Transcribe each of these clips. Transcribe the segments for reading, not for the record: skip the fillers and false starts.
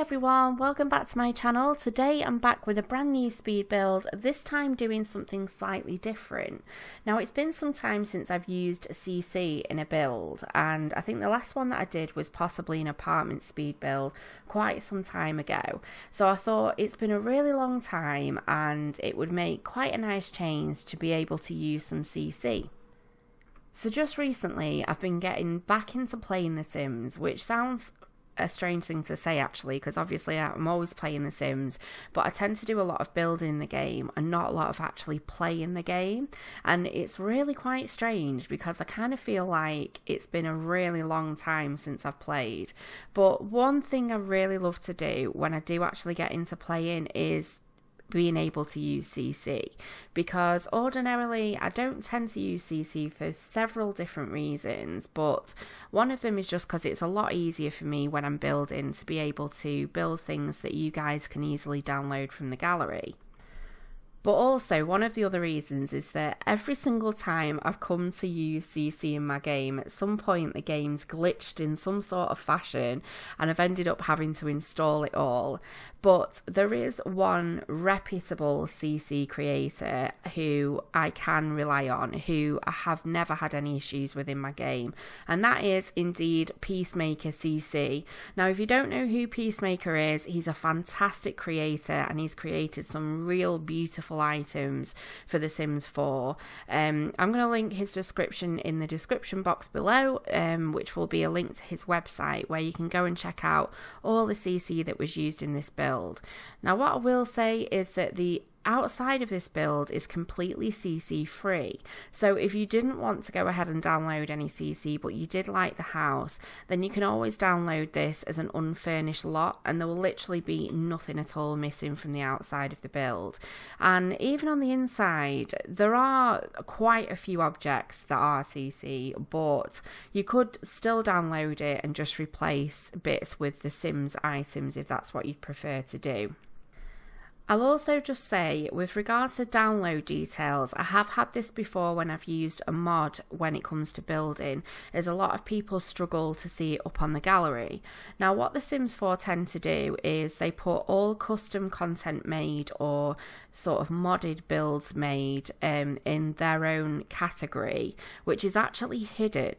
everyone, welcome back to my channel. Today I'm back with a brand new speed build, this time doing something slightly different. Now it's been some time since I've used CC in a build, and I think the last one that I did was possibly an apartment speed build quite some time ago. So I thought it's been a really long time and it would make quite a nice change to be able to use some CC. So just recently I've been getting back into playing The Sims, which sounds a strange thing to say actually, because obviously I'm always playing The Sims, but I tend to do a lot of building in the game and not a lot of actually playing the game, and it's really quite strange because I kind of feel like it's been a really long time since I've played. But one thing I really love to do when I do actually get into playing is being able to use CC, because ordinarily I don't tend to use CC for several different reasons, but one of them is just because it's a lot easier for me when I'm building to be able to build things that you guys can easily download from the gallery. But also, one of the other reasons is that every single time I've come to use CC in my game, at some point the game's glitched in some sort of fashion and I've ended up having to install it all. But there is one reputable CC creator who I can rely on, who I have never had any issues with in my game, and that is indeed Peacemaker CC. Now, if you don't know who Peacemaker is, he's a fantastic creator and he's created some real beautiful items for The Sims 4. I'm going to link his description in the description box below, which will be a link to his website where you can go and check out all the CC that was used in this build. Now, what I will say is that the outside of this build is completely CC free, so if you didn't want to go ahead and download any CC but you did like the house, then you can always download this as an unfurnished lot and there will literally be nothing at all missing from the outside of the build. And even on the inside there are quite a few objects that are CC, but you could still download it and just replace bits with the Sims items if that's what you'd prefer to do. I'll also just say, with regards to download details, I have had this before when I've used a mod when it comes to building, as a lot of people struggle to see it up on the gallery. Now, what The Sims 4 tend to do is they put all custom content made or sort of modded builds made in their own category, which is actually hidden.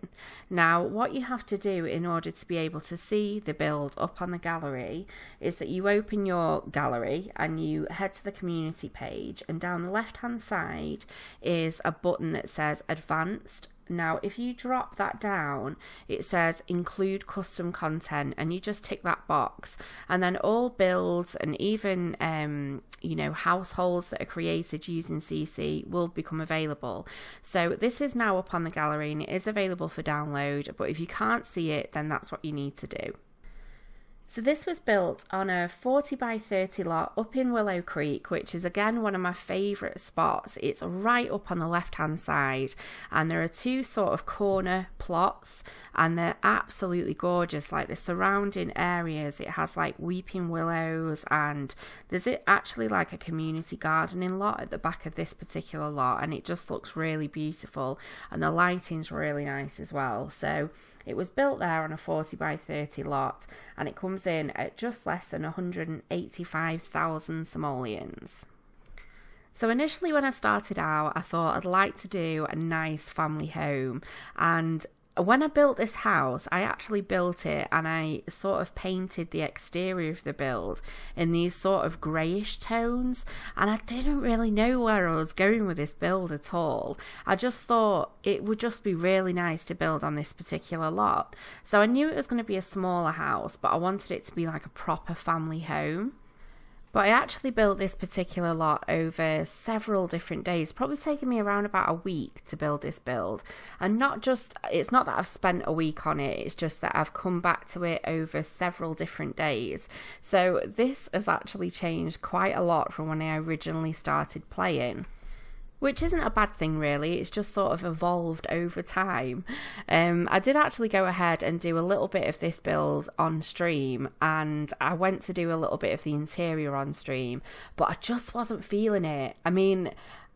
Now, what you have to do in order to be able to see the build up on the gallery is that you open your gallery and you head to the community page, and down the left hand side is a button that says advanced. Now if you drop that down, it says include custom content, and you just tick that box, and then all builds and even you know, households that are created using CC will become available. So this is now up on the gallery and it is available for download, but if you can't see it, then that's what you need to do. So this was built on a 40 by 30 lot up in Willow Creek, which is again one of my favourite spots. It's right up on the left hand side, and there are two sort of corner plots and they're absolutely gorgeous. Like the surrounding areas, it has like weeping willows, and there's actually like a community gardening lot at the back of this particular lot, and it just looks really beautiful and the lighting's really nice as well. So it was built there on a 40 by 30 lot and it comes in at just less than 185,000 simoleons. So initially when I started out, I thought I'd like to do a nice family home, and when I built this house, I actually built it and I sort of painted the exterior of the build in these sort of greyish tones, and I didn't really know where I was going with this build at all. I just thought it would just be really nice to build on this particular lot. So I knew it was going to be a smaller house, but I wanted it to be like a proper family home. But I actually built this particular lot over several different days, probably taking me around about a week to build this build. And it's not that I've spent a week on it, it's just that I've come back to it over several different days. So this has actually changed quite a lot from when I originally started playing. Which isn't a bad thing really, it's just sort of evolved over time. I did actually go ahead and do a little bit of this build on stream, and I went to do a little bit of the interior on stream, but I just wasn't feeling it. I mean,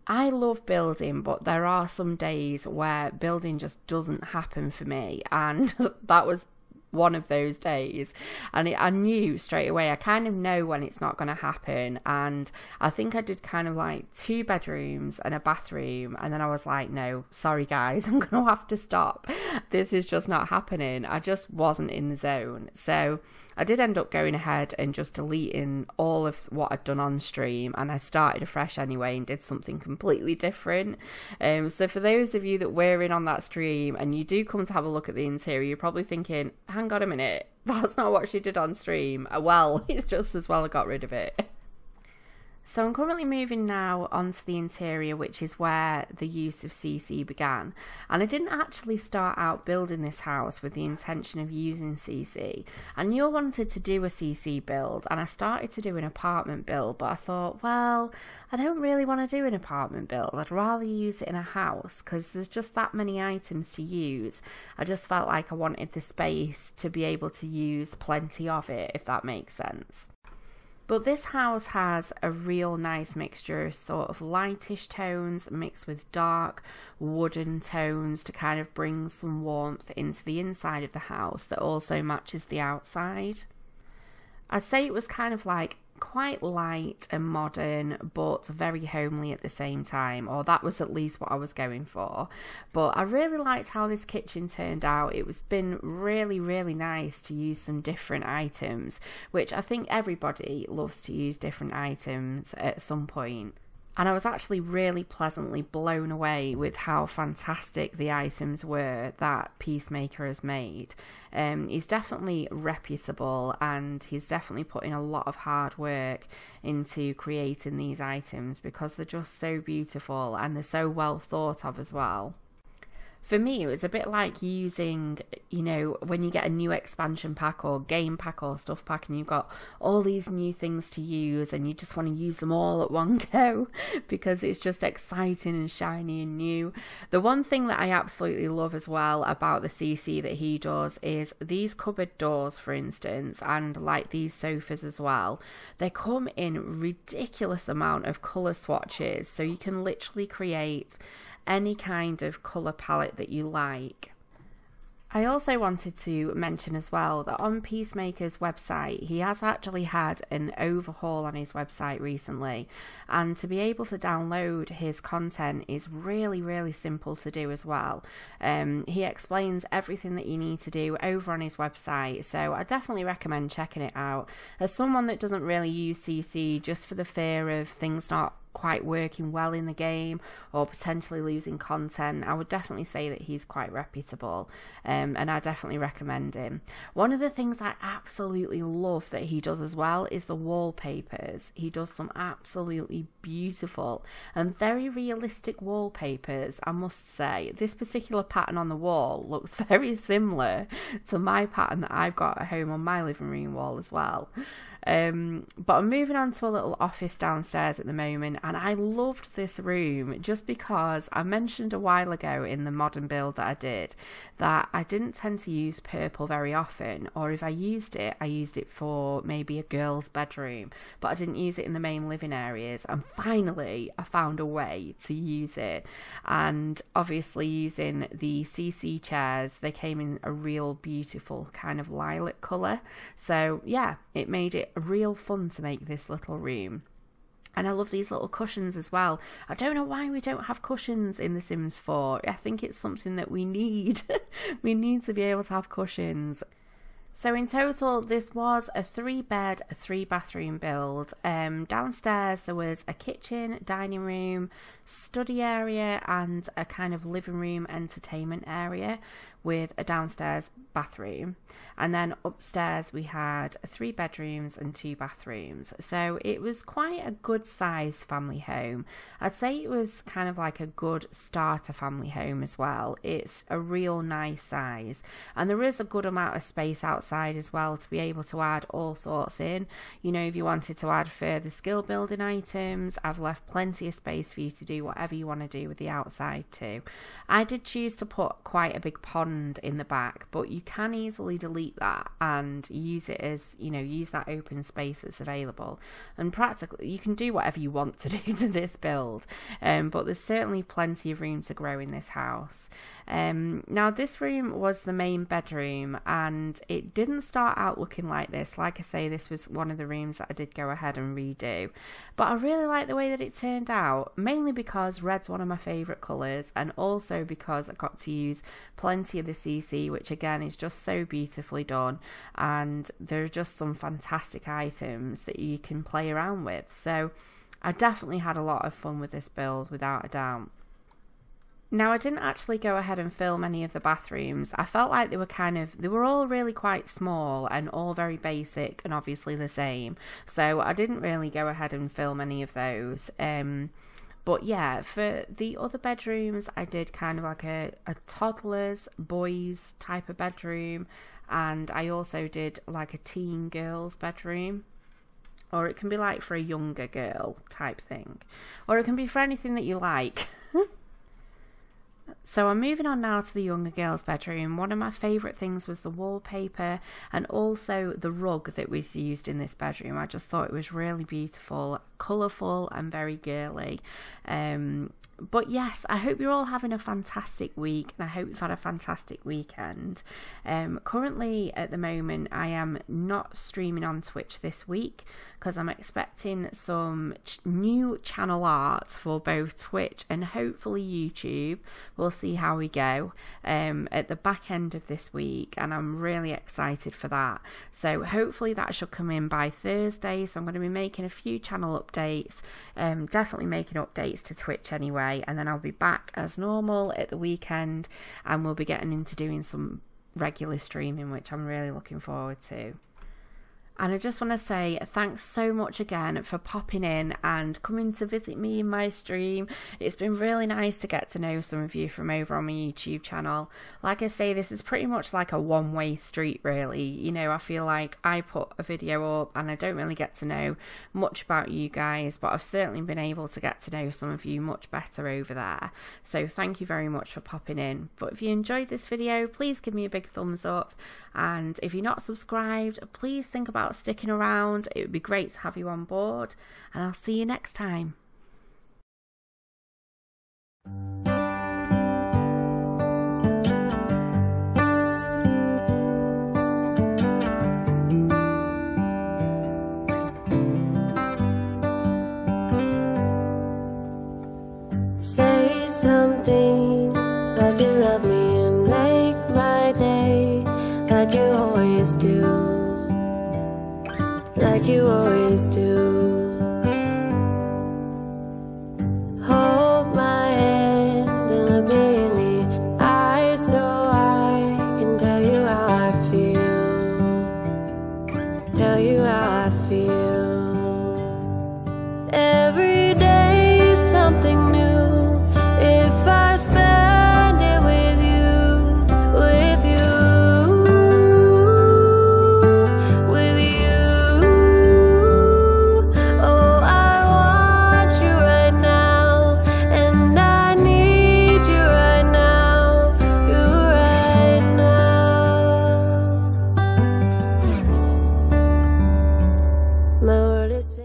I love building, but there are some days where building just doesn't happen for me, and that was one of those days, and I knew straight away. I kind of know when it's not going to happen, and I think I did kind of like 2 bedrooms and a bathroom, and then I was like, no, sorry guys, I'm going to have to stop. This is just not happening. I just wasn't in the zone. So I did end up going ahead and just deleting all of what I'd done on stream, and I started afresh anyway and did something completely different. So for those of you that were in on that stream and you do come to have a look at the interior, you're probably thinking, hang on a minute, that's not what she did on stream. Well, it's just as well I got rid of it. So I'm currently moving now onto the interior, which is where the use of CC began. And I didn't actually start out building this house with the intention of using CC. I knew I wanted to do a CC build, and I started to do an apartment build, but I thought, well, I don't really want to do an apartment build. I'd rather use it in a house because there's just that many items to use. I just felt like I wanted the space to be able to use plenty of it, if that makes sense. But this house has a real nice mixture of sort of lightish tones mixed with dark wooden tones to kind of bring some warmth into the inside of the house that also matches the outside. I'd say it was kind of like quite light and modern, but very homely at the same time, or that was at least what I was going for. But I really liked how this kitchen turned out. It was been really, really nice to use some different items, which I think everybody loves to use different items at some point. And I was actually really pleasantly blown away with how fantastic the items were that Peacemaker has made. He's definitely reputable, and he's definitely put in a lot of hard work into creating these items because they're just so beautiful and they're so well thought of as well. For me, it was a bit like using, you know, when you get a new expansion pack or game pack or stuff pack and you've got all these new things to use and you just want to use them all at one go because it's just exciting and shiny and new. The one thing that I absolutely love as well about the CC that he does is these cupboard doors, for instance, and like these sofas as well. They come in ridiculous amount of colour swatches, so you can literally create any kind of colour palette that you like. I also wanted to mention as well that on Peacemaker's website, he has actually had an overhaul on his website recently, and to be able to download his content is really, really simple to do as well. He explains everything that you need to do over on his website, so I definitely recommend checking it out. As someone that doesn't really use CC just for the fear of things not quite working well in the game or potentially losing content, I would definitely say that he's quite reputable, and I definitely recommend him. One of the things I absolutely love that he does as well is the wallpapers. He does some absolutely beautiful and very realistic wallpapers, I must say. This particular pattern on the wall looks very similar to my pattern that I've got at home on my living room wall as well. But I'm moving on to a little office downstairs at the moment, and I loved this room just because I mentioned a while ago in the modern build that I did that I didn't tend to use purple very often, or if I used it for maybe a girl's bedroom, but I didn't use it in the main living areas, and finally I found a way to use it. And obviously using the CC chairs, they came in a real beautiful kind of lilac colour, so yeah, it made it real fun to make this little room. And I love these little cushions as well. I don't know why we don't have cushions in The Sims 4. I think it's something that we need. We need to be able to have cushions. So in total, this was a 3-bed, 3-bathroom build. Downstairs there was a kitchen, dining room, study area and a kind of living room entertainment area with a downstairs bathroom. And then upstairs we had 3 bedrooms and 2 bathrooms. So it was quite a good size family home. I'd say it was kind of like a good starter family home as well. It's a real nice size. And there is a good amount of space outside as well to be able to add all sorts in. You know, if you wanted to add further skill building items, I've left plenty of space for you to do whatever you want to do with the outside too. I did choose to put quite a big pond stand in the back, but you can easily delete that and use it as, you know, use that open space that's available. And practically you can do whatever you want to do to this build, but there's certainly plenty of room to grow in this house. Now this room was the main bedroom, and it didn't start out looking like this. Like I say, this was one of the rooms that I did go ahead and redo, but I really like the way that it turned out, mainly because red's one of my favourite colours, and also because I got to use plenty of the CC, which again is just so beautifully done, and there are just some fantastic items that you can play around with. So I definitely had a lot of fun with this build, without a doubt. Now, I didn't actually go ahead and film any of the bathrooms. I felt like they were all really quite small and all very basic and obviously the same. So I didn't really go ahead and film any of those. But yeah, for the other bedrooms, I did kind of like a toddlers, boys type of bedroom. And I also did like a teen girls bedroom. Or it can be like for a younger girl type thing. Or it can be for anything that you like. So I'm moving on now to the younger girl's bedroom. One of my favourite things was the wallpaper and also the rug that was used in this bedroom. I just thought it was really beautiful, colourful and very girly. But yes, I hope you're all having a fantastic week, and I hope you've had a fantastic weekend. Currently, at the moment, I am not streaming on Twitch this week because I'm expecting some new channel art for both Twitch and hopefully YouTube. We'll see how we go at the back end of this week, and I'm really excited for that. So hopefully that should come in by Thursday. So I'm going to be making a few channel updates, definitely making updates to Twitch anyway. And then I'll be back as normal at the weekend, and we'll be getting into doing some regular streaming, which I'm really looking forward to. And I just want to say thanks so much again for popping in and coming to visit me in my stream. It's been really nice to get to know some of you from over on my YouTube channel. Like I say, this is pretty much like a one-way street, really. You know, I feel like I put a video up and I don't really get to know much about you guys, but I've certainly been able to get to know some of you much better over there. So thank you very much for popping in. But if you enjoyed this video, please give me a big thumbs up. And if you're not subscribed, please think about sticking around. It would be great to have you on board, and I'll see you next time.